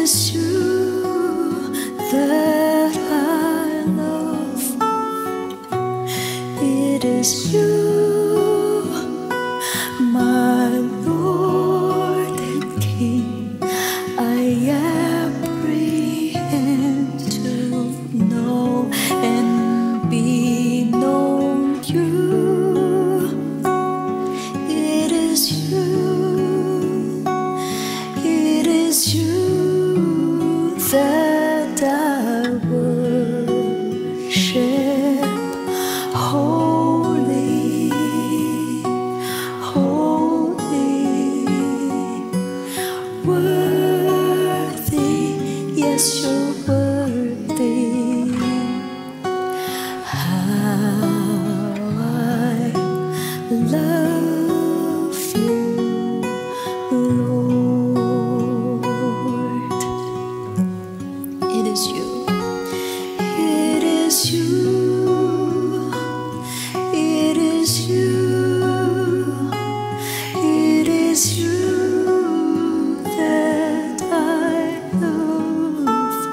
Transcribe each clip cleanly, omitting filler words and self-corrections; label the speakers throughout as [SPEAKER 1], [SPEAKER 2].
[SPEAKER 1] is you that I love. It is you, my Lord and King. I apprehend to know and be known you. It is you, it is you that I worship. Holy, holy, worthy, yes, you're worthy. How I love you, Lord. It is you, it is you, it is you, it is you that I love.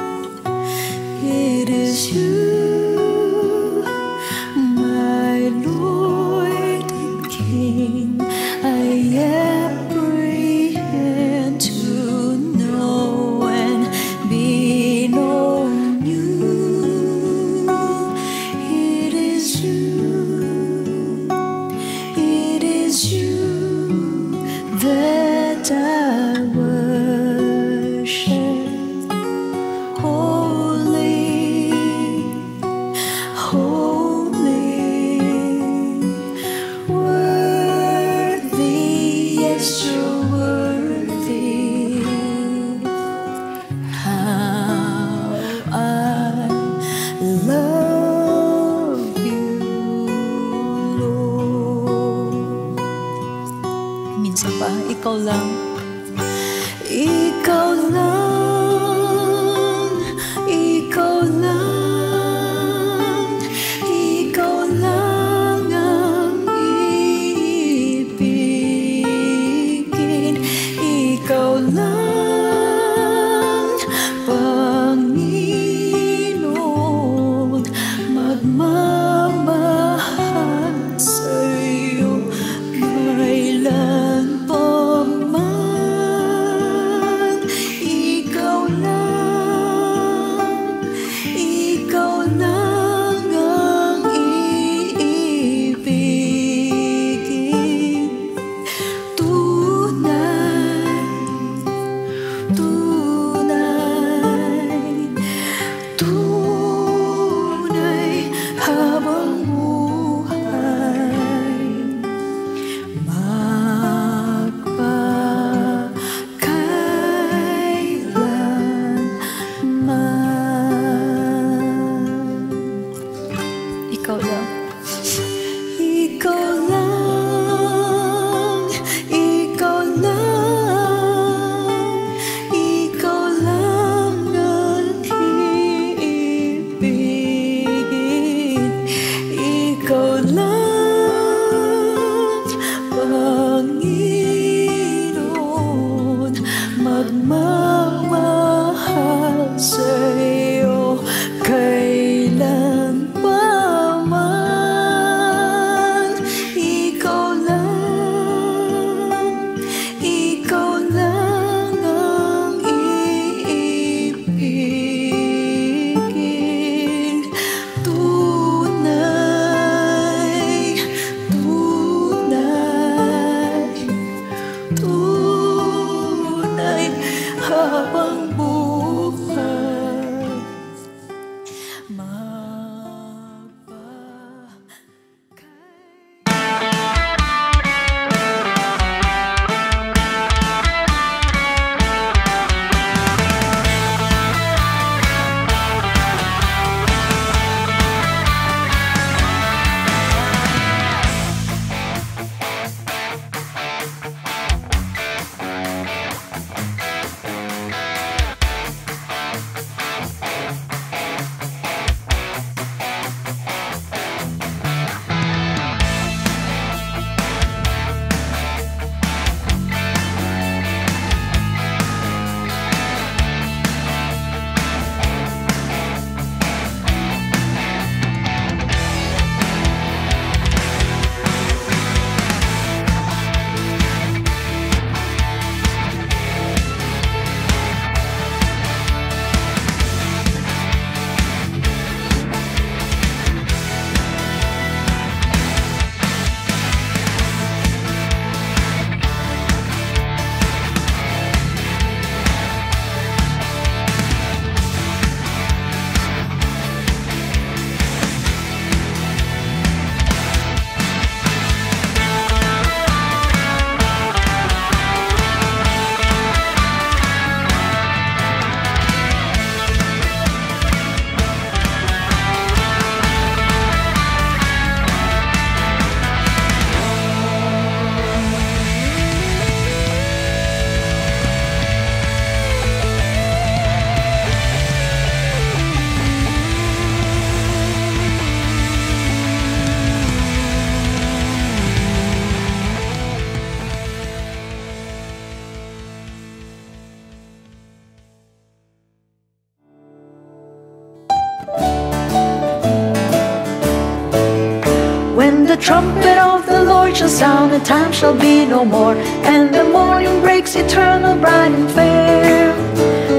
[SPEAKER 1] trumpet of the Lord shall sound, and time shall be no more, and the morning breaks eternal, bright and fair.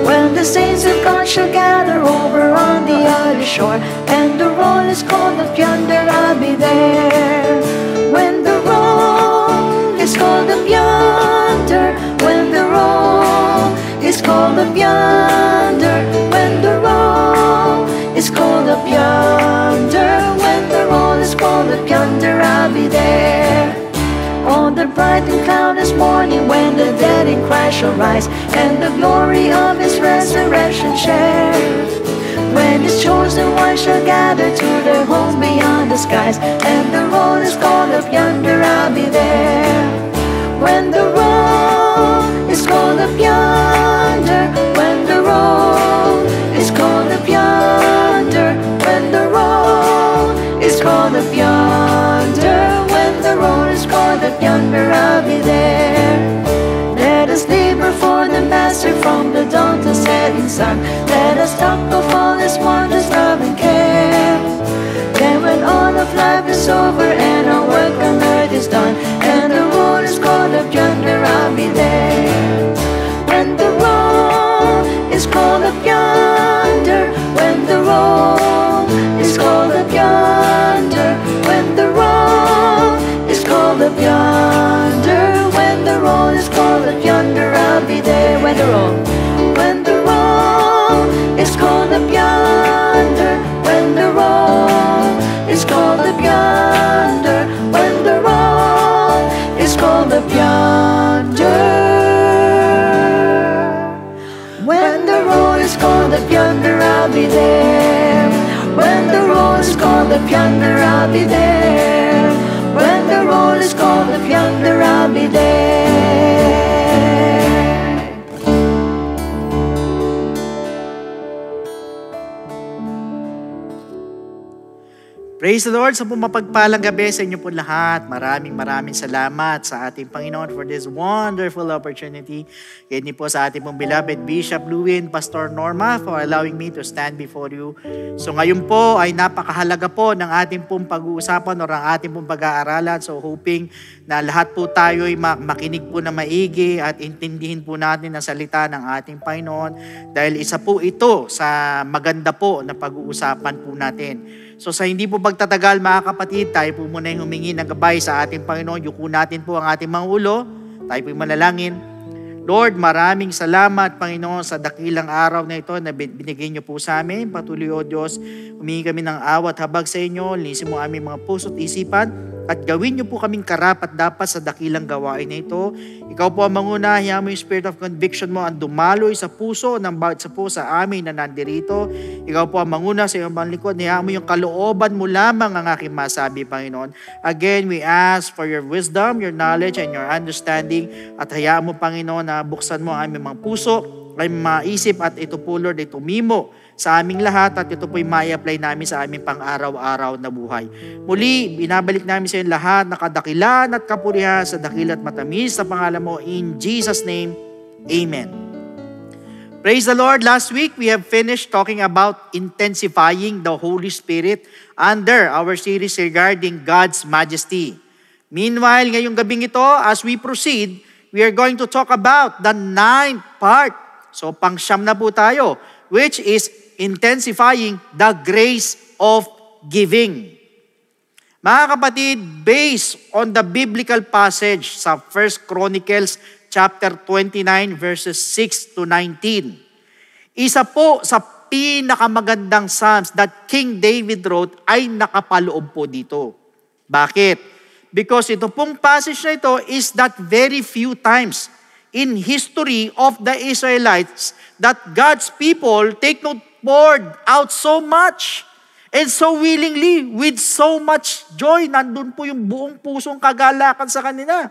[SPEAKER 1] When the saints of God shall gather over on the other shore, and the roll is called up yonder, I'll be there. When the roll is called up yonder, when the roll is called up yonder, when the roll is called up yonder, when the roll is called up yonder, I'll be there. On the bright and cloudless morning, when the dead in Christ shall rise, and the glory of His resurrection share. When His chosen ones shall gather to their homes beyond the skies, and the roll is called up yonder, I'll be there. When the roll is called up yonder, when the roll is called up yonder, when the roll is called up yonder, when the roll is called up yonder, I'll be there. Let us labor for the Master from the dawn to setting sun. Let us talk of all His wonders, love and care. Then when all of life is over and our work on earth is done, and the roll is called up yonder, I'll be there. When the roll is called up yonder, when the roll is called up yonder, when the roll is called up yonder, when the roll is called up yonder, I'll be there. When the roll is called up yonder, when the roll is called up yonder, when the roll is called up yonder, when the roll is called up yonder, I'll be there. When the roll is called up yonder, I'll be there. When the roll is called up yonder, I'll be there.
[SPEAKER 2] Praise the Lord sa pumapagpalang gabi sa inyo po lahat. Maraming salamat sa ating Panginoon for this wonderful opportunity. Yan po sa ating pong beloved Bishop Luwin, Pastor Norma, for allowing me to stand before you. So ngayon po ay napakahalaga po ng ating pong pag-uusapan o ang ating pong pag-aaralan. So hoping na lahat po tayo ay makinig po na maigi at intindihin po natin ang salita ng ating Panginoon. Dahil isa po ito sa maganda po na pag-uusapan po natin. So sa hindi po pagtatagal mga kapatid, tayo po muna yung humingi ng gabay sa ating Panginoon. Yuko natin po ang ating mga ulo. Tayo po yung manalangin. Lord, maraming salamat Panginoon sa dakilang araw na ito na binigay niyo po sa amin. Patuloy o Diyos, humingi kami ng awat habag sa inyo. Linisin mo aming mga puso't isipan at gawin niyo po kaming karapat dapat sa dakilang gawain na ito. Ikaw po ang manguna, hiya mo yung spirit of conviction mo ang dumaloy sa puso ng bawat sa po sa amin na nandirito. Ikaw po ang manguna sa iyong likod, hiya mo yung kalooban mo lamang ang aking masabi, Panginoon. Again, we ask for your wisdom, your knowledge, and your understanding. At hayaan mo, Panginoon, na buksan mo ang aming mga puso, ay maisip at ito po, Lord, ay tumimo sa aming lahat at ito po'y mai-apply namin sa aming pang-araw-araw na buhay. Muli, binabalik namin sa inyo lahat na kadakilan at kapurihan sa dakil at matamis sa pangalan mo. In Jesus' name, Amen. Praise the Lord. Last week, we have finished talking about intensifying the Holy Spirit under our series regarding God's majesty. Meanwhile, ngayong gabing ito, as we proceed, we are going to talk about the 9th part. So, pang-siyam na po tayo, which is intensifying the grace of giving. Mga kapatid, based on the biblical passage sa 1 Chronicles chapter 29 verses 6 to 19, isa po sa pinakamagandang psalms that King David wrote ay nakapaloob po dito. Bakit? Because ito pong passage na ito is that very few times in history of the Israelites that God's people poured out so much and so willingly with so much joy. Nandun po yung buong pusong kagalakan sa kanila.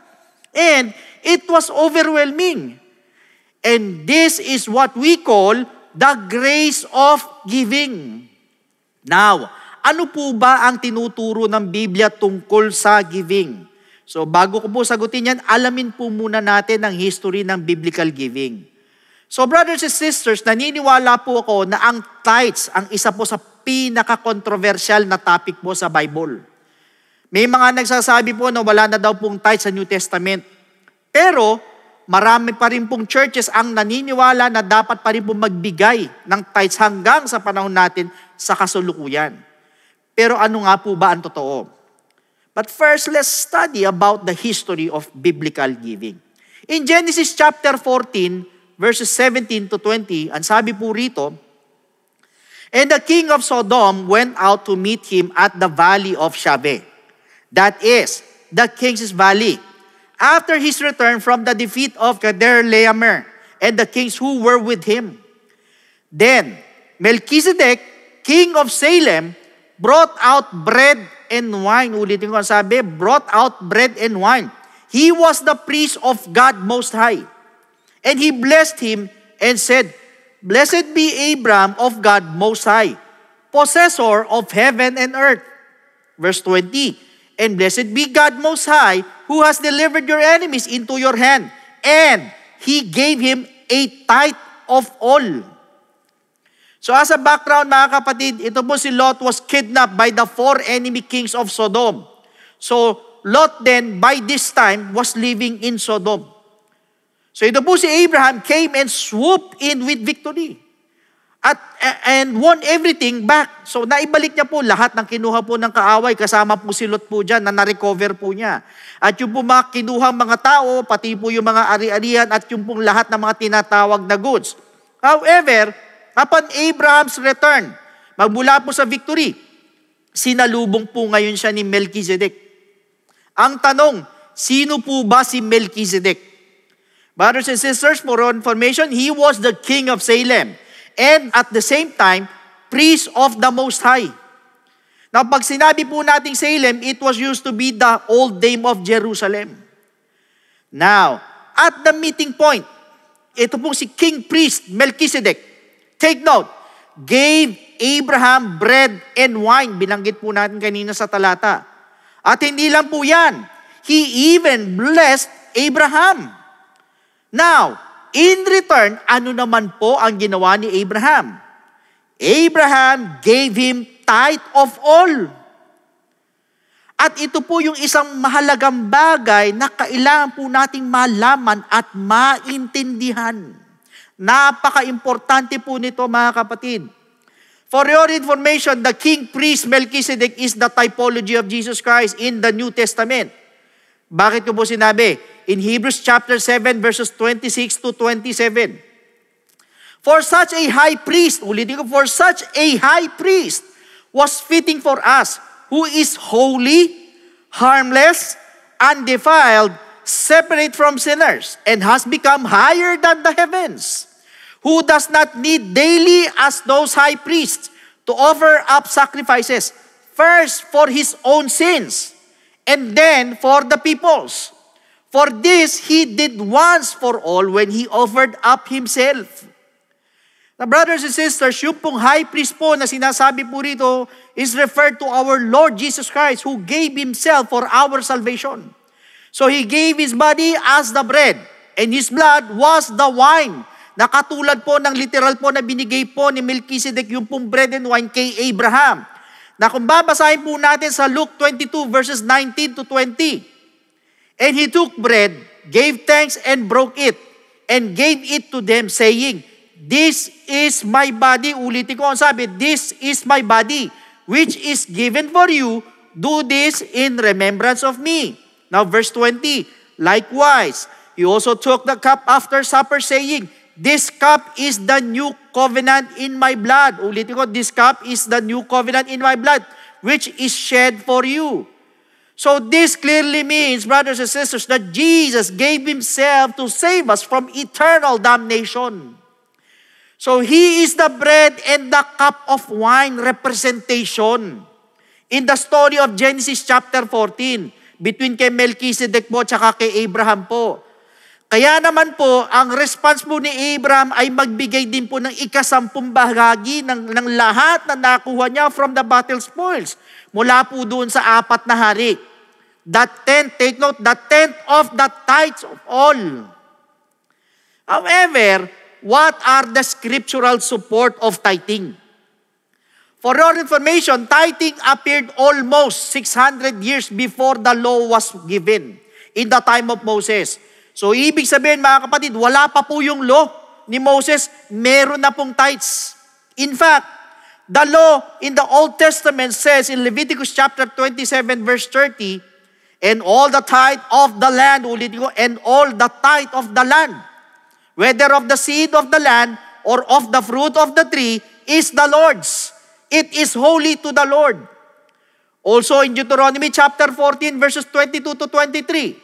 [SPEAKER 2] And it was overwhelming. And this is what we call the grace of giving. Now, ano po ba ang tinuturo ng Biblia tungkol sa giving? So bago ko po sagutin yan, alamin po muna natin ang history ng biblical giving. So brothers and sisters, naniniwala po ako na ang tithes ang isa po sa pinaka-controversial na topic po sa Bible. May mga nagsasabi po na wala na daw pong tithe sa New Testament. Pero, marami pa rin pong churches ang naniniwala na dapat pa rin pong magbigay ng tithes hanggang sa panahon natin sa kasulukuyan. Pero ano nga po ba ang totoo? But first, let's study about the history of biblical giving. In Genesis chapter 14, verses 17 to 20, ang sabi po rito, "And the king of Sodom went out to meet him at the valley of Shaveh." That is, the king's valley. After his return from the defeat of Kedorlaomer and the kings who were with him. Then, Melchizedek, king of Salem, brought out bread and wine. Ulitin ko ang sabi, brought out bread and wine. He was the priest of God Most High. And he blessed him and said, "Blessed be Abram of God Most High, possessor of heaven and earth." Verse 20, "And blessed be God Most High, who has delivered your enemies into your hand." And he gave him a tithe of all. So as a background, mga kapatid, ito po si Lot was kidnapped by the 4 enemy kings of Sodom. So Lot then, by this time, was living in Sodom. So ito po si Abraham came and swooped in with victory. And won everything back. So naibalik niya po lahat ng kinuha po ng kaaway, kasama po si Lot po dyan na na-recover po niya. At yung po mga kinuhang mga tao, pati po yung mga ari-arian at yung pong lahat ng mga tinatawag na goods. However, upon Abraham's return, magmula po sa victory, sinalubong po ngayon siya ni Melchizedek. Ang tanong, sino po ba si Melchizedek? Brothers and sisters, for information, he was the king of Salem. And at the same time, priest of the Most High. Now, pag sinabi po nating Salem, it was used to be the old name of Jerusalem. Now, at the meeting point, ito po si King Priest Melchizedek, take note, gave Abraham bread and wine. Binanggit po natin kanina sa talata. At hindi lang po yan, he even blessed Abraham. Now, in return, ano naman po ang ginawa ni Abraham? Abraham gave him tithe of all. At ito po yung isang mahalagang bagay na kailangan po nating malaman at maintindihan. Napaka-importante po nito, mga kapatid. For your information, the king priest Melchizedek is the typology of Jesus Christ in the New Testament. Bakit ko po sinabi? In Hebrews chapter 7 verses 26 to 27. For such a high priest, ulitin ko, for such a high priest was fitting for us, who is holy, harmless, undefiled, separate from sinners, and has become higher than the heavens, who does not need daily as those high priests to offer up sacrifices, first for his own sins, and then for the people's. For this he did once for all when he offered up himself. Now, brothers and sisters, yung pong high priest po na sinasabi po rito is referred to our Lord Jesus Christ, who gave himself for our salvation. So he gave his body as the bread, and his blood was the wine. Nakatulad po ng literal po na binigay po ni Melchizedek yung pong bread and wine kay Abraham. Na kung babasahin po natin sa Luke 22 verses 19 to 20. And he took bread, gave thanks and broke it, and gave it to them, saying, "This is my body." Ulitin ko ang sabi, "This is my body, which is given for you. Do this in remembrance of me." Now verse 20, likewise, he also took the cup after supper, saying, "This cup is the new covenant in my blood." Ulitin ko, "This cup is the new covenant in my blood, which is shed for you." So this clearly means, brothers and sisters, that Jesus gave himself to save us from eternal damnation. So he is the bread and the cup of wine representation in the story of Genesis chapter 14, between kay Melchizedek po at kay Abraham po. Kaya naman po, ang response po ni Abraham ay magbigay din po ng 10 bahagi ng lahat na nakuha niya from the battle spoils. Mula po doon sa 4 na hari. Take note, the tenth of the tithes of all. However, what are the scriptural support of tithing? For your information, tithing appeared almost 600 years before the law was given in the time of Moses. So, ibig sabihin mga kapatid, wala pa po yung law ni Moses, meron na pong tithes. In fact, the law in the Old Testament says in Leviticus chapter 27 verse 30, and all the tithe of the land, ulitin ko, and all the tithe of the land, whether of the seed of the land or of the fruit of the tree, is the Lord's. It is holy to the Lord. Also in Deuteronomy chapter 14 verses 22 to 23,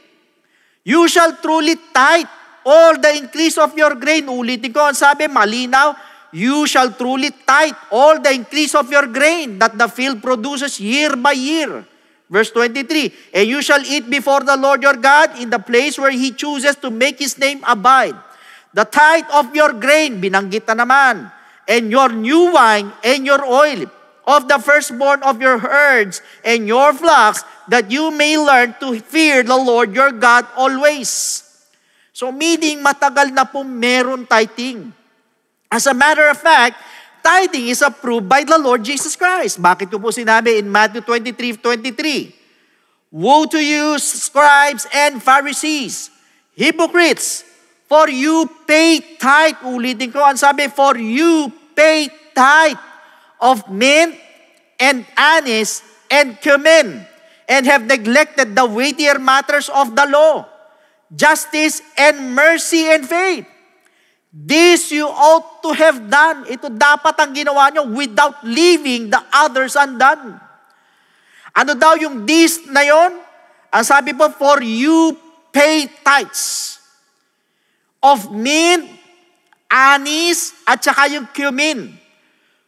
[SPEAKER 2] you shall truly tithe all the increase of your grain. Ulitin ko, ang sabi, malinaw, you shall truly tithe all the increase of your grain that the field produces year by year. Verse 23, and you shall eat before the Lord your God in the place where He chooses to make His name abide. The tithe of your grain, binanggit na naman, and your new wine and your oil, of the firstborn of your herds and your flocks, that you may learn to fear the Lord your God always. So meaning matagal na po meron tithing. As a matter of fact, tithing is approved by the Lord Jesus Christ. Bakit ko po sinabi in Matthew 23:23? Woe to you, scribes and Pharisees, hypocrites, for you pay tithe. Ulitin ko, ang sabi, for you pay tithe of mint and anise and cumin, and have neglected the weightier matters of the law, justice and mercy and faith. This you ought to have done. Ito dapat ang ginawa nyo without leaving the others undone. Ano daw yung this na yon? Ang sabi po, for you pay tithes of mint, anise, at saka yung cumin.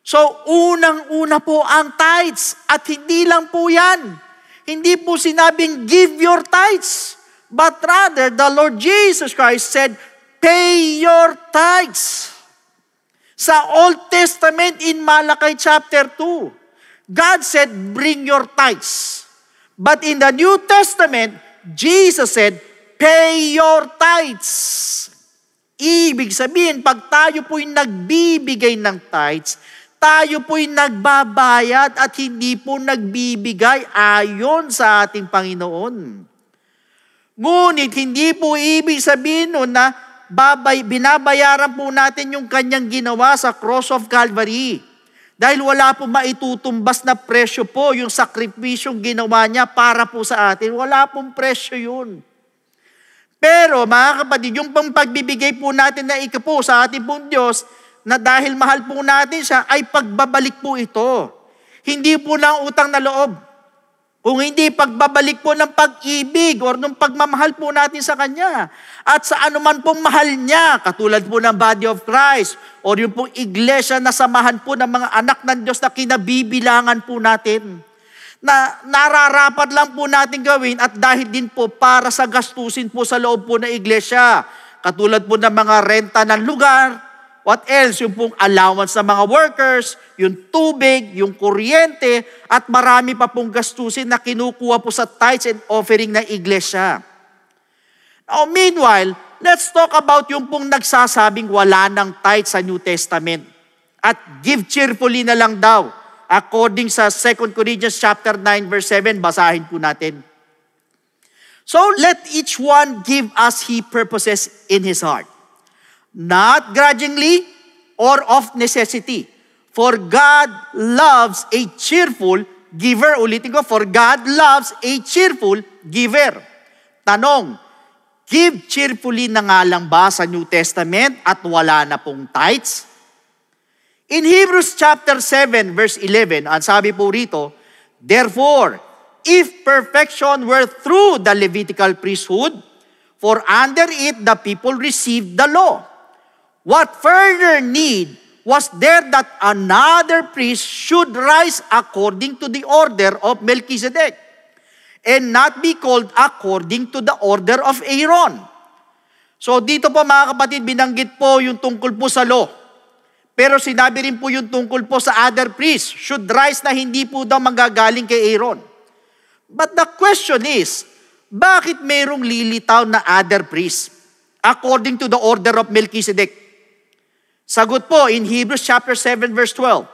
[SPEAKER 2] So, unang-una po ang tithes. At hindi lang po yan. Hindi po sinabing give your tithes. But rather, the Lord Jesus Christ said, pay your tithes. Sa Old Testament in Malachi chapter 2, God said, bring your tithes. But in the New Testament, Jesus said, pay your tithes. Ibig sabihin, pag tayo po'y nagbibigay ng tithes, tayo po'y nagbabayad at hindi po nagbibigay ayon sa ating Panginoon. Ngunit hindi po ibig sabihin nun na binabayaran po natin yung kanyang ginawa sa cross of Calvary. Dahil wala po maitutumbas na presyo po yung sakripisyong ginawa niya para po sa atin. Wala pong presyo yun. Pero mga kapatid, yung pang pagbibigay po natin na ikapo sa ating pong Diyos, na dahil mahal po natin siya, ay pagbabalik po ito. Hindi po ng utang na loob. Kung hindi pagbabalik po ng pag-ibig or ng pagmamahal po natin sa Kanya. At sa anuman pong mahal niya, katulad po ng body of Christ, or yung pong iglesia na samahan po ng mga anak ng Diyos na kinabibilangan po natin. Na nararapat lang po natin gawin at dahil din po para sa gastusin po sa loob po ng iglesia. Katulad po ng mga renta ng lugar, what else? Yung pong allowance sa mga workers, yung tubig, yung kuryente, at marami pa pong gastusin na kinukuha po sa tithes and offering ng iglesia. Now, meanwhile, let's talk about yung pong nagsasabing wala ng tithes sa New Testament. At give cheerfully na lang daw. According sa 2 Corinthians chapter 9 verse 7, basahin po natin. So let each one give as he purposes in his heart, not grudgingly or of necessity. For God loves a cheerful giver. Ulitin ko, for God loves a cheerful giver. Tanong, give cheerfully na nga lang ba sa New Testament at wala na pong tithes? In Hebrews chapter 7 verse 11, ang sabi po rito, therefore, if perfection were through the Levitical priesthood, for under it the people received the law, what further need was there that another priest should rise according to the order of Melchizedek, and not be called according to the order of Aaron? So dito po mga kapatid, binanggit po yung tungkol po sa law. Pero sinabi rin po yung tungkol po sa other priests, should rise na hindi po daw manggagaling kay Aaron. But the question is, bakit mayroong lilitaw na other priests according to the order of Melchizedek? Sagot po in Hebrews chapter 7 verse 12.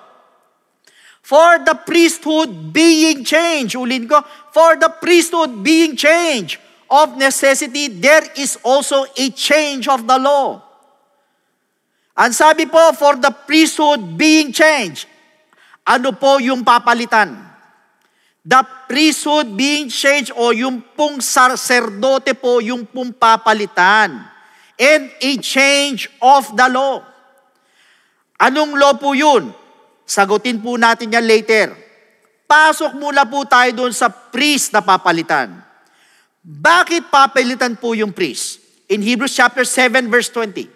[SPEAKER 2] For the priesthood being changed. Ulin ko, for the priesthood being changed. Of necessity, there is also a change of the law. Ang sabi po, for the priesthood being changed. Ano po yung papalitan? The priesthood being changed o yung pong sacerdote po yung pong papalitan. And a change of the law. Anong law po yun? Sagutin po natin yan later. Pasok muna po tayo doon sa priest na papalitan. Bakit papalitan po yung priest? In Hebrews chapter 7 verse 20.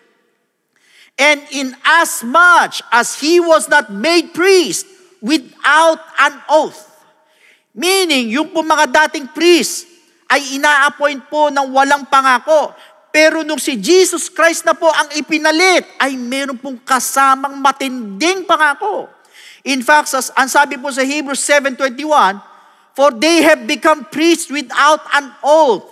[SPEAKER 2] And in as much as he was not made priest without an oath. Meaning, yung po mga dating priest ay ina-appoint po ng walang pangako. Pero nung si Jesus Christ na po ang ipinalit, ay meron pong kasamang matinding pangako. In fact, ang sabi po sa Hebrews 7:21, for they have become priests without an oath,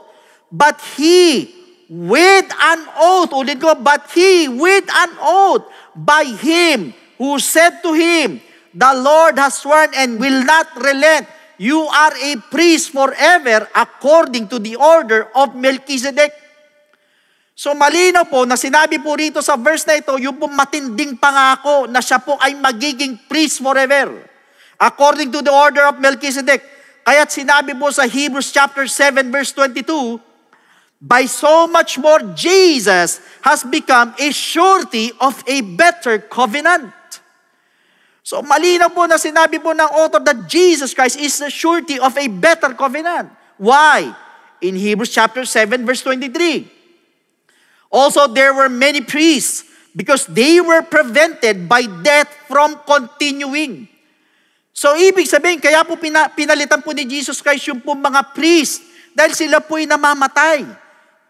[SPEAKER 2] but he with an oath, ulit ko, but he with an oath, by him who said to him, the Lord has sworn and will not relent, you are a priest forever according to the order of Melchizedek. So malinaw po na sinabi po rito sa verse na ito, yung po matinding pangako na siya po ay magiging priest forever. According to the order of Melchizedek. Kaya't sinabi po sa Hebrews chapter 7 verse 22, by so much more Jesus has become a surety of a better covenant. So malinaw po na sinabi po ng author that Jesus Christ is the surety of a better covenant. Why? In Hebrews chapter 7 verse 23. Also, there were many priests because they were prevented by death from continuing. So, ibig sabihin, kaya po pinalitan po ni Jesus Christ yung po mga priest dahil sila po'y namamatay.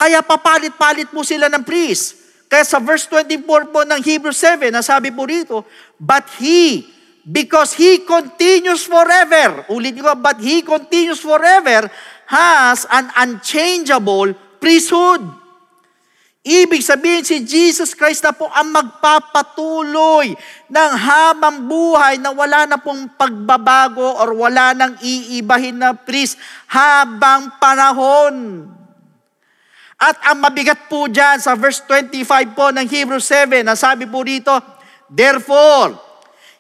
[SPEAKER 2] Kaya papalit-palit po sila ng priest. Kaya sa verse 24 po ng Hebrews 7, nasabi po rito, but he, because he continues forever, ulit ko, but he continues forever, has an unchangeable priesthood. Ibig sabihin, si Jesus Christ na po ang magpapatuloy ng habang buhay na wala na pong pagbabago or wala nang iibahin na priest habang panahon. At ang mabigat po dyan sa verse 25 po ng Hebrews 7, ang sabi po rito, therefore,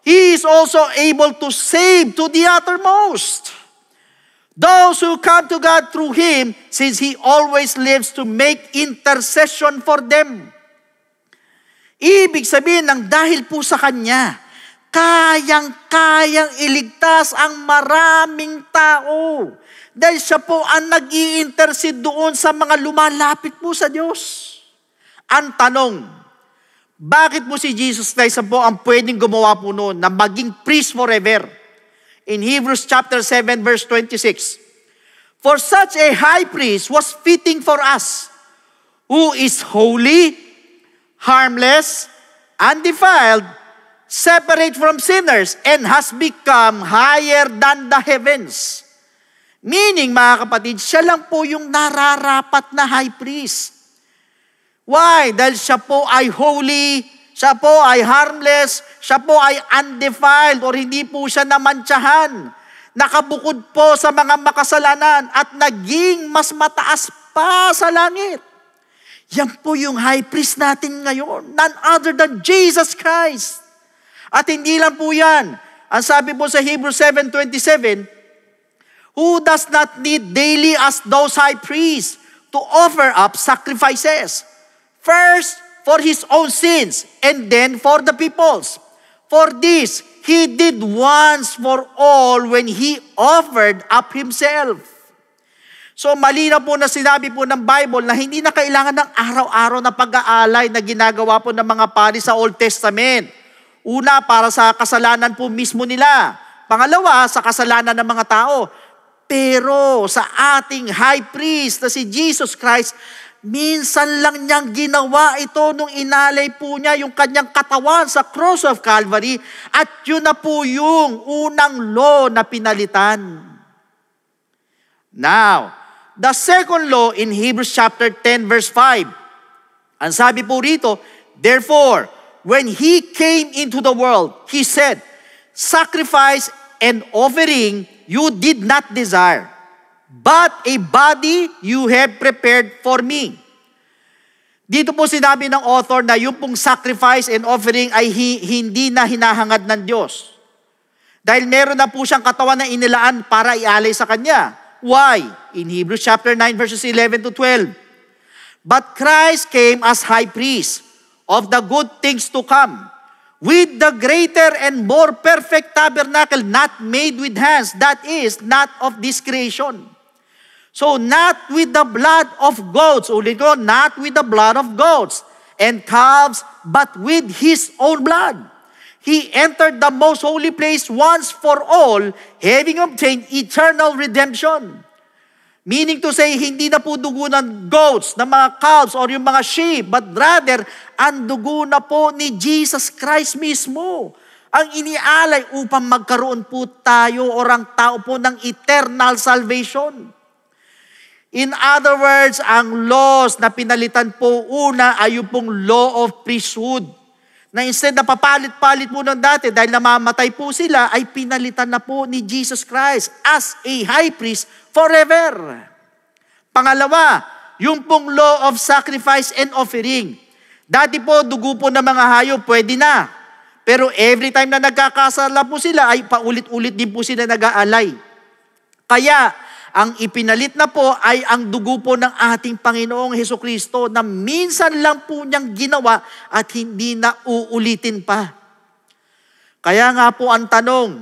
[SPEAKER 2] he is also able to save to the uttermost those who come to God through him, since he always lives to make intercession for them. Ibig sabihin ng dahil po sa kanya, kayang-kayang iligtas ang maraming tao. Dahil siya po ang nag-i-intercede doon sa mga lumalapit po sa Diyos. Ang tanong, bakit po si Jesus Christ po ang pwedeng gumawa po noon na maging priest forever? In Hebrews chapter 7 verse 26, for such a high priest was fitting for us, who is holy, harmless, undefiled, separate from sinners, and has become higher than the heavens. Meaning, mga kapatid, siya lang po yung nararapat na high priest. Why? Dahil siya po ay holy, siya po ay harmless, siya po ay undefiled or hindi po siya namantsahan. Nakabukod po sa mga makasalanan at naging mas mataas pa sa langit. Yan po yung high priest natin ngayon, none other than Jesus Christ. At hindi lang po yan. Ang sabi po sa Hebrews 7:27, who does not need daily as those high priests to offer up sacrifices. First, for his own sins, and then for the people's. For this, he did once for all when he offered up himself. So malinaw po na sinabi po ng Bible na hindi na kailangan ng araw-araw na pag-aalay na ginagawa po ng mga pari sa Old Testament. Una, para sa kasalanan po mismo nila. Pangalawa, sa kasalanan ng mga tao. Pero sa ating high priest na si Jesus Christ, minsan lang niyang ginawa ito nung inalay po niya yung kanyang katawan sa cross of Calvary at yun na po yung unang law na pinalitan. Now, the second law in Hebrews chapter 10 verse 5. Ang sabi po rito, therefore, when he came into the world, he said, sacrifice and offering you did not desire, but a body you have prepared for me. Dito po sinabi ng author na yung pong sacrifice and offering ay hindi na hinahangad ng Diyos. Dahil meron na po siyang katawan na inilaan para ialay sa Kanya. Why? In Hebrews chapter 9 verses 11 to 12. But Christ came as high priest of the good things to come, with the greater and more perfect tabernacle not made with hands, that is, not of this creation. So not with the blood of goats, ulit ko, not with the blood of goats and calves, but with His own blood. He entered the most holy place once for all, having obtained eternal redemption. Meaning to say, hindi na po dugo ng goats, ng mga calves, or yung mga sheep, but rather, ang dugo na po ni Jesus Christ mismo. Ang inialay upang magkaroon po tayo o ang tao po ng eternal salvation. In other words, ang laws na pinalitan po una ay yung pong law of priesthood. Na instead na papalit-palit po ng dati dahil namamatay po sila, ay pinalitan na po ni Jesus Christ as a high priest forever. Pangalawa, yung pong law of sacrifice and offering. Dati po, dugo po ng mga hayop, pwede na. Pero every time na nagkakasala po sila, ay paulit-ulit din po sila nag-aalay. Kaya, ang ipinalit na po ay ang dugo po ng ating Panginoong Hesukristo na minsan lang po niyang ginawa at hindi na uulitin pa. Kaya nga po ang tanong,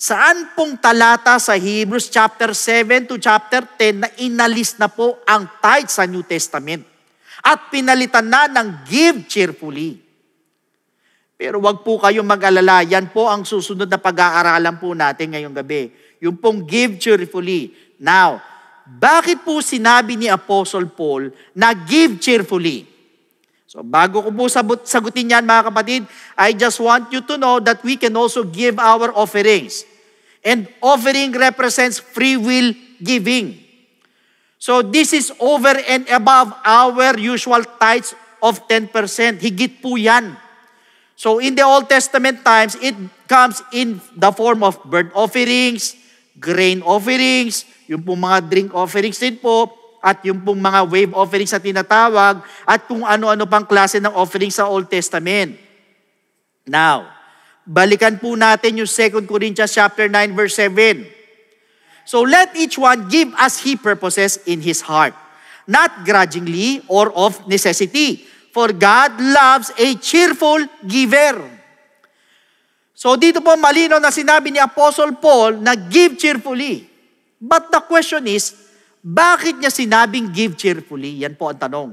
[SPEAKER 2] saan pong talata sa Hebrews chapter 7 to chapter 10 na inalis na po ang tithe sa New Testament at pinalitan na ng give cheerfully? Pero wag po kayong mag-alala, yan po ang susunod na pag-aaralan po natin ngayong gabi. Yung pong give cheerfully. Now, bakit po sinabi ni Apostle Paul na give cheerfully? So bago ko po sagutin yan mga kapatid, I just want you to know that we can also give our offerings. And offering represents free will giving. So this is over and above our usual tithes of 10%. Higit po yan. So in the Old Testament times, it comes in the form of burnt offerings, grain offerings, yung pong mga drink offerings din po, at yung pong mga wave offerings na tinatawag, at kung ano-ano pang klase ng offerings sa Old Testament. Now, balikan po natin yung 2 Corinthians chapter 9 verse 7. So let each one give as he purposes in his heart, not grudgingly or of necessity, for God loves a cheerful giver. So dito po malinaw na sinabi ni Apostle Paul na give cheerfully. But the question is, bakit niya sinabing give cheerfully? Yan po ang tanong.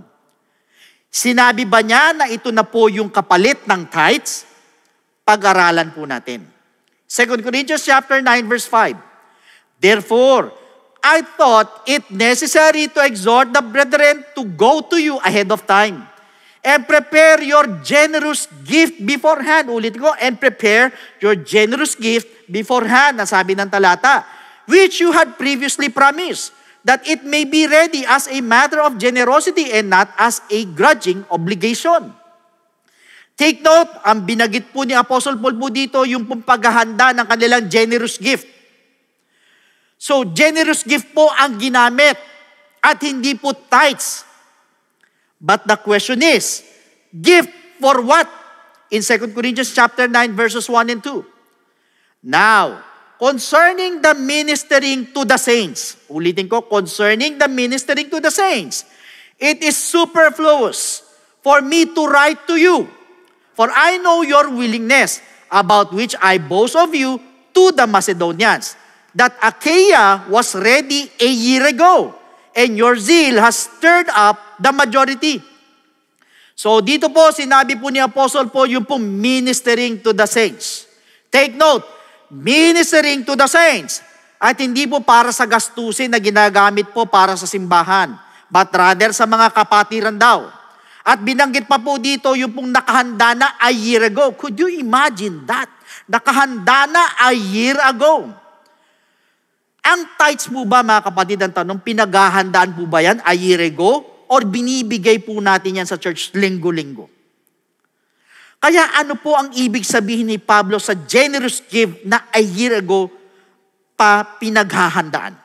[SPEAKER 2] Sinabi ba niya na ito na po yung kapalit ng tithes? Pag-aralan po natin. 2 Corinthians chapter 9 verse 5. Therefore, I thought it necessary to exhort the brethren to go to you ahead of time and prepare your generous gift beforehand. Ulit ko, and prepare your generous gift beforehand, nasabi ng talata, which you had previously promised, that it may be ready as a matter of generosity and not as a grudging obligation. Take note, ang binagit po ni Apostle Paul po dito, yung pong paghahanda ng kanilang generous gift. So, generous gift po ang ginamit at hindi po tithes. But the question is, gift for what? In 2 Corinthians chapter 9 verses 1 and 2. Now, concerning the ministering to the saints, ulitin ko, concerning the ministering to the saints, it is superfluous for me to write to you, for I know your willingness, about which I boast of you to the Macedonians, that Achaia was ready a year ago, and your zeal has stirred up the majority. So dito po, sinabi po ni Apostle Paul yung pong ministering to the saints. Take note, ministering to the saints. At hindi po para sa gastusin na ginagamit po para sa simbahan, but rather sa mga kapatiran daw. At binanggit pa po dito yung pong nakahanda na a year ago. Could you imagine that? Nakahanda na a year ago. Ang tithes po ba, mga kapatid, ang tanong, pinaghahandaan po ba yan a year ago? Or binibigay po natin yan sa church linggo-linggo? Kaya ano po ang ibig sabihin ni Pablo sa generous gift na a year ago pa pinaghahandaan?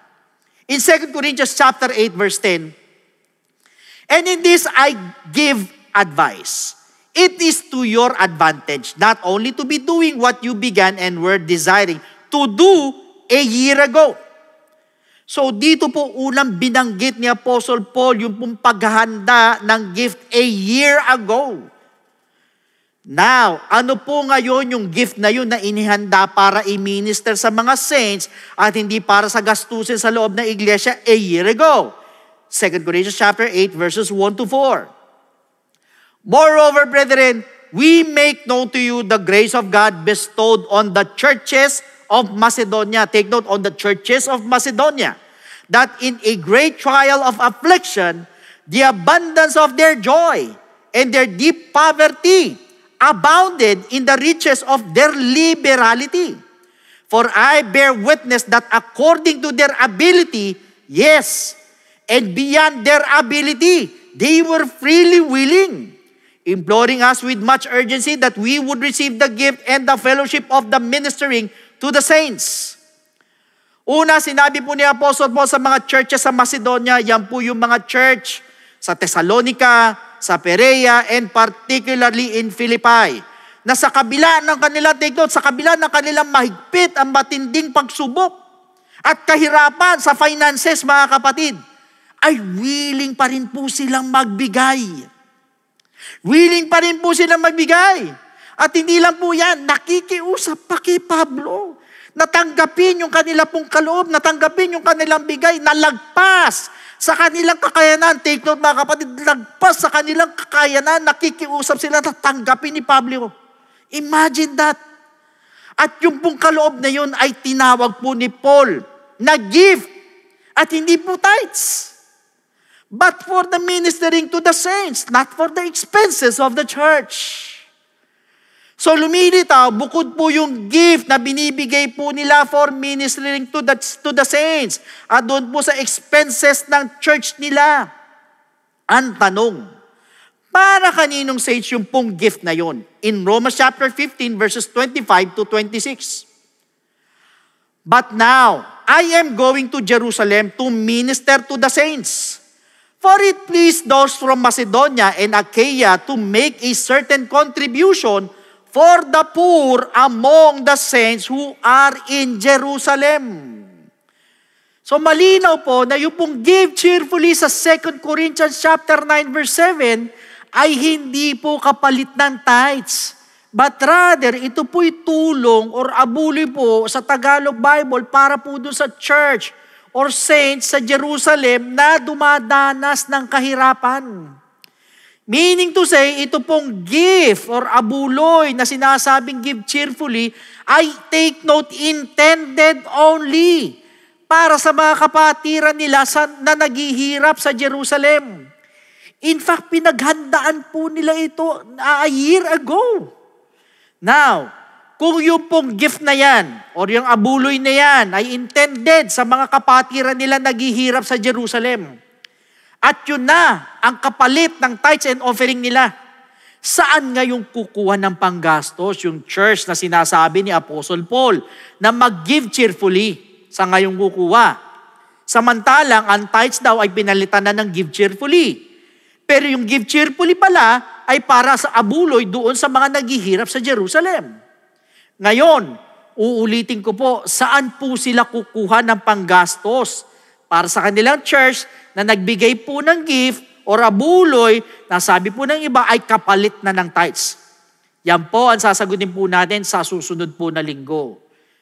[SPEAKER 2] In 2 Corinthians chapter 8 verse 10, "And in this I give advice. It is to your advantage not only to be doing what you began and were desiring to do a year ago." So dito po unang binanggit ni Apostle Paul yung pong paghahanda ng gift a year ago. Now, ano po ngayon yung gift na yun na inihanda para i-minister sa mga saints at hindi para sa gastusin sa loob ng iglesia a year ago? 2 Corinthians chapter 8 verses 1 to 4. "Moreover, brethren, we make known to you the grace of God bestowed on the churches of Macedonia." Take note, on the churches of Macedonia. "That in a great trial of affliction, the abundance of their joy and their deep poverty abounded in the riches of their liberality. For I bear witness that according to their ability, yes, and beyond their ability, they were freely willing, imploring us with much urgency that we would receive the gift and the fellowship of the ministering to the saints." Una, sinabi po ni Apostle Paul sa mga churches sa Macedonia, yan po yung mga church sa Thessalonica, sa Perea, and particularly in Philippi, na sa kabila ng kanilang, take note, sa kabila ng kanilang mahigpit ang matinding pagsubok at kahirapan sa finances, mga kapatid, ay willing pa rin po silang magbigay. Willing pa rin po silang magbigay. At hindi lang po yan, nakikiusap pa kay Pablo. Natanggapin yung kanila pong kaloob, natanggapin yung kanilang bigay, nalagpas sa kanilang kakayanan. Take note, mga kapatid, lagpas sa kanilang kakayanan, nakikiusap sila na tanggapin ni Pablo. Imagine that. At yung pong kaloob na yun ay tinawag po ni Paul na gift. At hindi po tithes. But for the ministering to the saints, not for the expenses of the church. So lumilitaw, bukod po yung gift na binibigay po nila for ministering to the saints, at doon po sa expenses ng church nila. Ang tanong, para kaninong saints yung pong gift na yon? In Romans chapter 15 verses 25 to 26. "But now, I am going to Jerusalem to minister to the saints. For it pleased those from Macedonia and Achaia to make a certain contribution for the poor among the saints who are in Jerusalem." So malinaw po na yung pong give cheerfully sa 2 Corinthians chapter 9 verse 7 ay hindi po kapalit ng tithes. But rather, ito po'y tulong or abuli po sa Tagalog Bible para po doon sa church or saints sa Jerusalem na dumadanas ng kahirapan. Meaning to say, ito pong gift or abuloy na sinasabing give cheerfully ay, take note, intended only para sa mga kapatiran nila na naghihirap sa Jerusalem. In fact, pinaghandaan po nila ito a year ago. Now, kung yung pong gift na yan or yung abuloy na yan ay intended sa mga kapatiran nila naghihirap sa Jerusalem, at yun na ang kapalit ng tithes and offering nila, saan ngayong kukuha ng panggastos yung church na sinasabi ni Apostle Paul na mag-give cheerfully sa ngayong kukuha? Samantalang, ang tithes daw ay pinalitan na ng give cheerfully. Pero yung give cheerfully pala ay para sa abuloy doon sa mga naghihirap sa Jerusalem. Ngayon, uulitin ko po, saan po sila kukuha ng panggastos para sa kanilang church na nagbigay po ng gift or abuloy na sabi po ng iba ay kapalit na ng tithes? Yan po ang sasagutin po natin sa susunod po na linggo.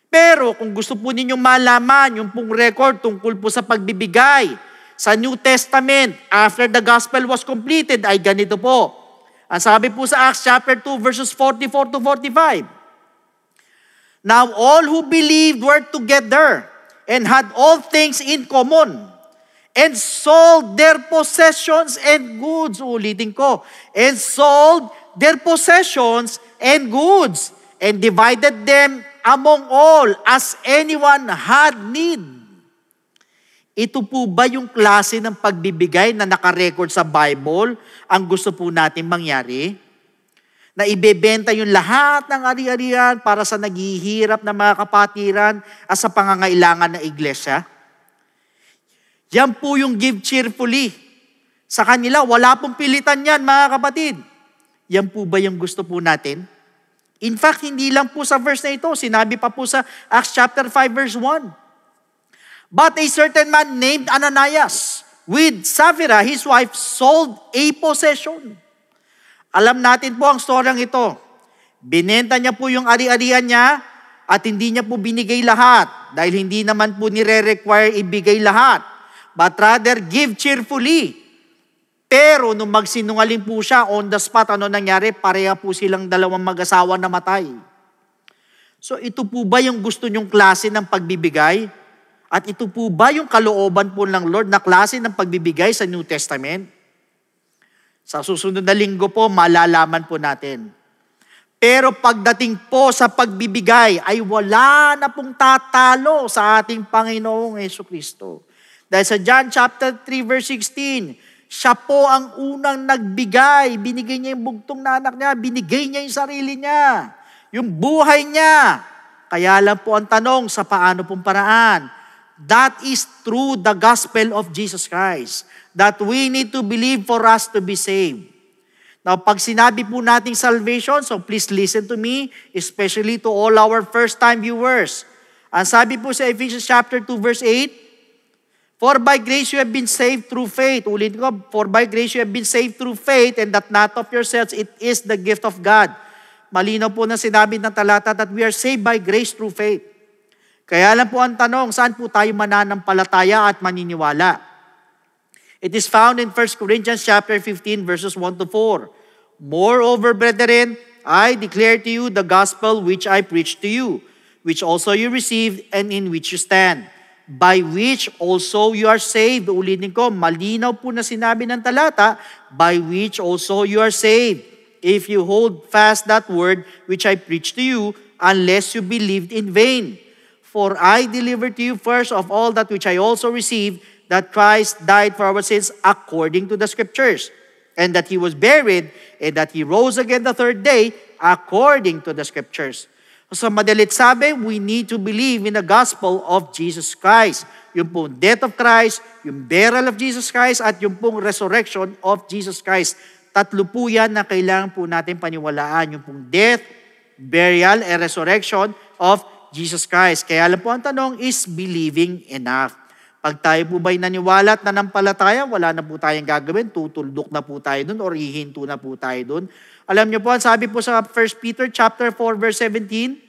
[SPEAKER 2] Pero kung gusto po ninyong malaman yung pong record tungkol po sa pagbibigay sa New Testament after the gospel was completed ay ganito po. Ang sabi po sa Acts chapter 2 verses 44 to 45. "Now all who believed were together and had all things in common, and sold their possessions and goods." Ulitin ko. "And sold their possessions and goods, and divided them among all as anyone had need." Ito po ba yung klase ng pagbibigay na nakarecord sa Bible ang gusto po natin mangyari? na ibebenta yung lahat ng ari-arian para sa naghihirap na mga kapatiran at sa pangangailangan ng iglesia. Yan po yung give cheerfully. Sa kanila, wala pong pilitan yan, mga kapatid. Yan po ba yung gusto po natin? In fact, hindi lang po sa verse na ito. Sinabi pa po sa Acts chapter 5 verse 1. But a certain man named Ananias, with Sapphira, his wife, sold a possession. Alam natin po ang storyang ito. Binenta niya po yung ari-arian niya at hindi niya po binigay lahat dahil hindi naman po nire-require ibigay lahat. But rather, give cheerfully. Pero nung magsinungaling po siya, on the spot, ano nangyari? Pareha po silang dalawang mag-asawa na matay. So ito po ba yung gusto nyong klase ng pagbibigay? At ito po ba yung kalooban po ng Lord na klase ng pagbibigay sa New Testament? Sa susunod na linggo po, malalaman po natin. Pero pagdating po sa pagbibigay, ay wala na pong tatalo sa ating Panginoong Jesucristo. Dahil sa John chapter 3 verse 16, siya po ang unang nagbigay. Binigay niya yung bugtong na anak niya, binigay niya yung sarili niya, yung buhay niya. Kaya lang po ang tanong, sa paano pong paraan? That is through the gospel of Jesus Christ that we need to believe for us to be saved. Now, pag sinabi po nating salvation, so please listen to me, especially to all our first-time viewers. Ang sabi po sa Ephesians chapter 2 verse 8, for by grace you have been saved through faith. Ulit ko, for by grace you have been saved through faith and that not of yourselves, it is the gift of God. Malinaw po na sinabi ng talata that we are saved by grace through faith. Kaya lang po ang tanong, saan po tayo mananampalataya at maniniwala? It is found in 1 Corinthians chapter 15 verses 1 to 4. Moreover, brethren, I declare to you the gospel which I preached to you, which also you received and in which you stand, by which also you are saved. Ulitin ko, malinaw po na sinabi ng talata, by which also you are saved, if you hold fast that word which I preached to you, unless you believed in vain. For I delivered to you first of all that which I also received, that Christ died for our sins according to the Scriptures, and that He was buried, and that He rose again the third day according to the Scriptures. So madalit sabi, we need to believe in the gospel of Jesus Christ. Yung pong death of Christ, yung burial of Jesus Christ, at yung pong resurrection of Jesus Christ. Tatlo po yan na kailangan po natin paniwalaan. Yung pong death, burial, and resurrection of Jesus Christ. Kaya lang po ang tanong, is believing enough? Pag tayo po ba'y naniwala at nanampalataya, wala na po tayong gagawin, tutuldok na po tayo dun or hihinto na po tayo dun. Alam niyo po, sabi po sa 1 Peter chapter 4 verse 17,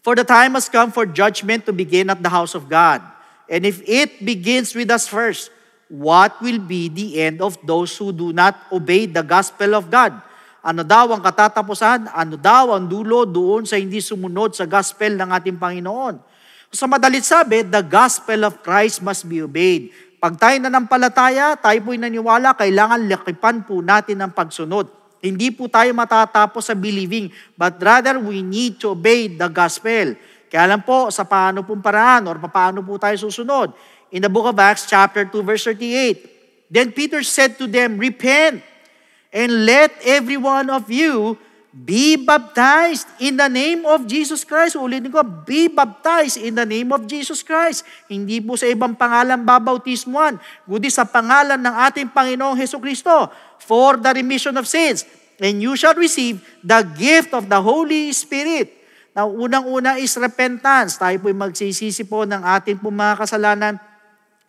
[SPEAKER 2] for the time has come for judgment to begin at the house of God. And if it begins with us first, what will be the end of those who do not obey the gospel of God? Ano daw ang katatapusan? Ano daw ang dulo doon sa hindi sumunod sa gospel ng ating Panginoon? Sa madalit sabi, the gospel of Christ must be obeyed. Pag tayo nanampalataya, tayo po'y naniwala, kailangan lakipan po natin ang pagsunod. Hindi po tayo matatapos sa believing, but rather we need to obey the gospel. Kaya lang po, sa paano pong paraan or paano po tayo susunod. In the book of Acts chapter 2 verse 38, then Peter said to them, repent, and let every one of you be baptized in the name of Jesus Christ. Ulitin ko, be baptized in the name of Jesus Christ. Hindi po sa ibang pangalan babautismuhan, kundi sa pangalan ng ating Panginoong Jesucristo for the remission of sins. And you shall receive the gift of the Holy Spirit. Now, unang-una is repentance. Tayo po'y magsisisi po ng ating po mga kasalanan.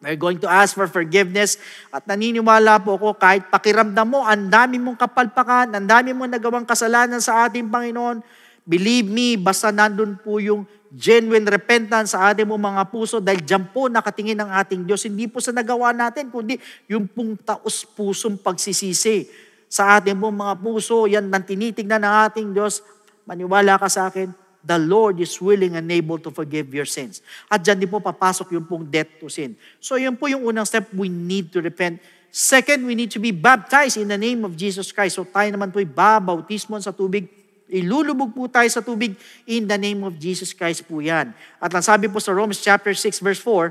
[SPEAKER 2] We're going to ask for forgiveness at naniniwala po ako kahit pakiramdam mo, ang dami mong kapalpakan, ang dami mong nagawang kasalanan sa ating Panginoon, believe me, basta nandun po yung genuine repentance sa ating mga puso dahil dyan po nakatingin ang ating Diyos. Hindi po sa nagawa natin, kundi yung pong taos-pusong pagsisisi sa ating mga puso. Yan ang tinitignan ng ating Diyos. Maniwala ka sa akin, the Lord is willing and able to forgive your sins. At dyan din po papasok yung pong death to sin. So yun po yung unang step, we need to repent. Second, we need to be baptized in the name of Jesus Christ. So tayo naman po'y babautismon sa tubig. Ilulubog po tayo sa tubig in the name of Jesus Christ po yan. At ang sabi po sa Romans chapter 6 verse 4,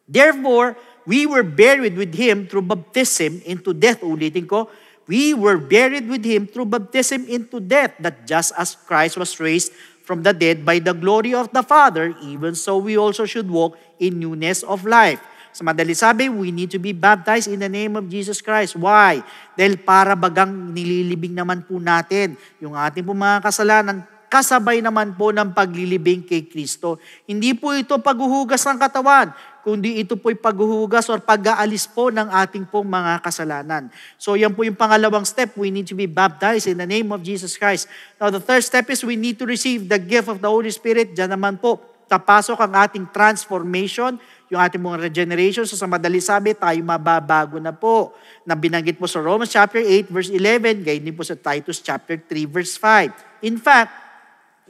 [SPEAKER 2] therefore, we were buried with Him through baptism into death. Ulitin ko, we were buried with Him through baptism into death, that just as Christ was raised from the dead by the glory of the Father, even so we also should walk in newness of life. Sa madali sabi, we need to be baptized in the name of Jesus Christ. Why? Dahil para bagang nililibing naman po natin yung ating po mga kasalanan, kasabay naman po ng paglilibing kay Kristo. Hindi po ito paghuhugas ng katawan, kundi ito po'y paghuhugas or pag-aalis po ng ating pong mga kasalanan. So yan po yung pangalawang step. We need to be baptized in the name of Jesus Christ. Now the third step is we need to receive the gift of the Holy Spirit. Diyan naman po, tapasok ang ating transformation, yung ating mga regeneration. So sa madali sabi, tayo mababago na po. Na binanggit po sa Romans chapter 8 verse 11, gayon din po sa Titus chapter 3 verse 5. In fact,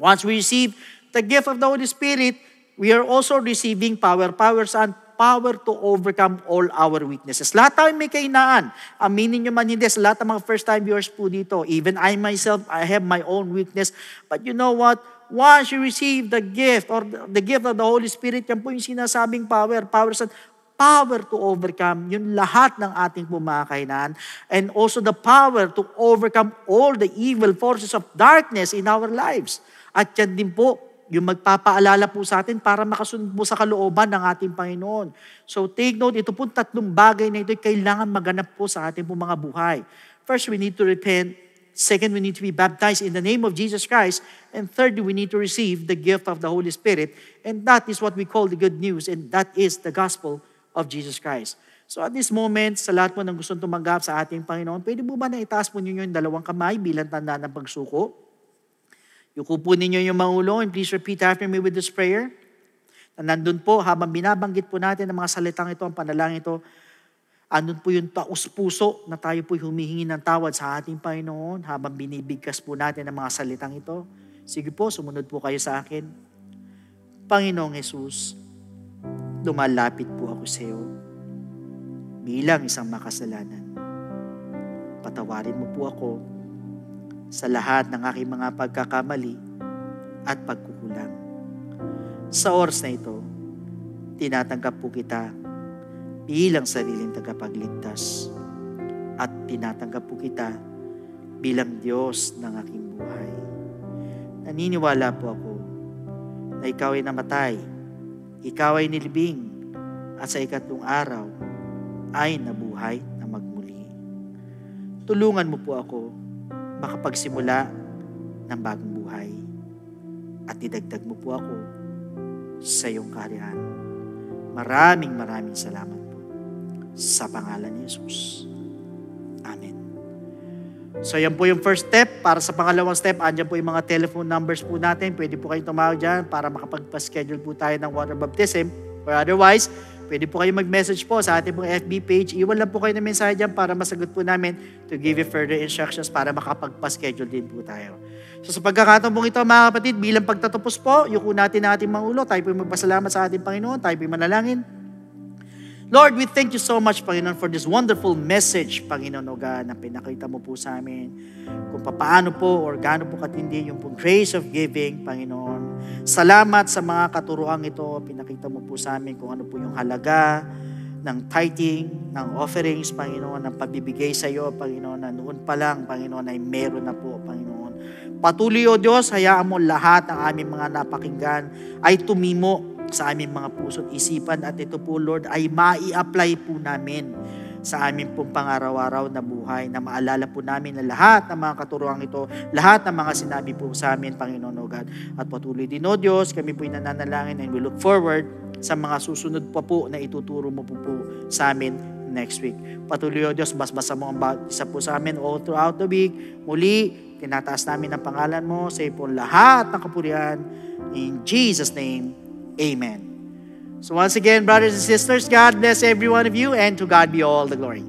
[SPEAKER 2] once we receive the gift of the Holy Spirit, we are also receiving power. Powers and power to overcome all our weaknesses. Lahat tayo may kahinaan. Aminin nyo man hindi. Sa lahat ng mga first-time viewers po dito, even I myself, I have my own weakness. But you know what? Once you receive the gift or the gift of the Holy Spirit, yan po yung sinasabing power. Powers and power to overcome yung lahat ng ating pumakahinaan. And also the power to overcome all the evil forces of darkness in our lives. At yan din po, yung magpapaalala po sa atin para makasunod po sa kalooban ng ating Panginoon. So take note, ito po tatlong bagay na ito ay kailangan maganap po sa ating po mga buhay. First, we need to repent. Second, we need to be baptized in the name of Jesus Christ. And thirdly, we need to receive the gift of the Holy Spirit. And that is what we call the good news. And that is the gospel of Jesus Christ. So at this moment, sa lahat po ng gustong tumanggap sa ating Panginoon, pwede po ba na itaas po ninyo yung dalawang kamay bilang tanda ng pagsuko? Yuko po ninyo yung mga ulo and please repeat after me with this prayer. Na nandun po, habang binabanggit po natin ang mga salitang ito, ang panalangin ito, andun po yung taus-puso na tayo po'y humihingi ng tawad sa ating Panginoon habang binibigkas po natin ang mga salitang ito. Sige po, sumunod po kayo sa akin. Panginoong Jesus, lumalapit po ako sa iyo bilang isang makasalanan. Patawarin mo po ako sa lahat ng aking mga pagkakamali at pagkukulang. Sa oras na ito, tinatanggap po kita bilang sariling tagapagligtas at tinatanggap po kita bilang Diyos ng aking buhay. Naniniwala po ako na ikaw ay namatay, ikaw ay nilibing, at sa ikatlong araw ay nabuhay na magmuli. Tulungan mo po ako makapagsimula ng bagong buhay at idagdag mo po ako sa iyong kaharian. Maraming salamat po sa pangalan ni Jesus. Amen. So yan po yung first step. Para sa pangalawang step, andyan po yung mga telephone numbers po natin. Pwede po kayong tumawag dyan para makapagpa-schedule po tayo ng water baptism. Or otherwise, pwede po kayo mag-message po sa ating pong FB page. Iwan lang po kayo ng mensahe dyan para masagot po namin to give you further instructions para makapagpa-schedule din po tayo. So sa pagkakataon pong ito, mga kapatid, bilang pagtatapos po, yuko natin ang ating mga ulo. Tayo po magpasalamat sa ating Panginoon. Tayo po manalangin. Lord, we thank you so much, Panginoon, for this wonderful message, Panginoon, o God, na pinakita mo po sa amin kung paano po or gaano po katindi yung grace of giving, Panginoon. Salamat sa mga katuruang ito. Pinakita mo po sa amin kung ano po yung halaga ng tithing, ng offerings, Panginoon, ng pabibigay sa iyo, Panginoon, na noon pa lang, Panginoon, ay meron na po, Panginoon. Patuloy, O Diyos, hayaan mo lahat ng aming mga napakinggan ay tumimo sa aming mga puso't isipan at ito po, Lord, ay mai-apply po namin sa aming pong pangaraw-araw na buhay, na maalala po namin na lahat ng mga katuruang ito, lahat ng mga sinabi po sa amin, Panginoon, O God. At patuloy din, O Diyos, kami po'y nananalangin and we look forward sa mga susunod pa po na ituturo mo po sa amin next week. Patuloy, O Diyos, basbasa mo ang bawat isa po sa amin all throughout the week. Muli, tinataas namin ang pangalan mo sa po lahat ng kapurihan. In Jesus' name, Amen. So once again, brothers and sisters, God bless every one of you, and to God be all the glory.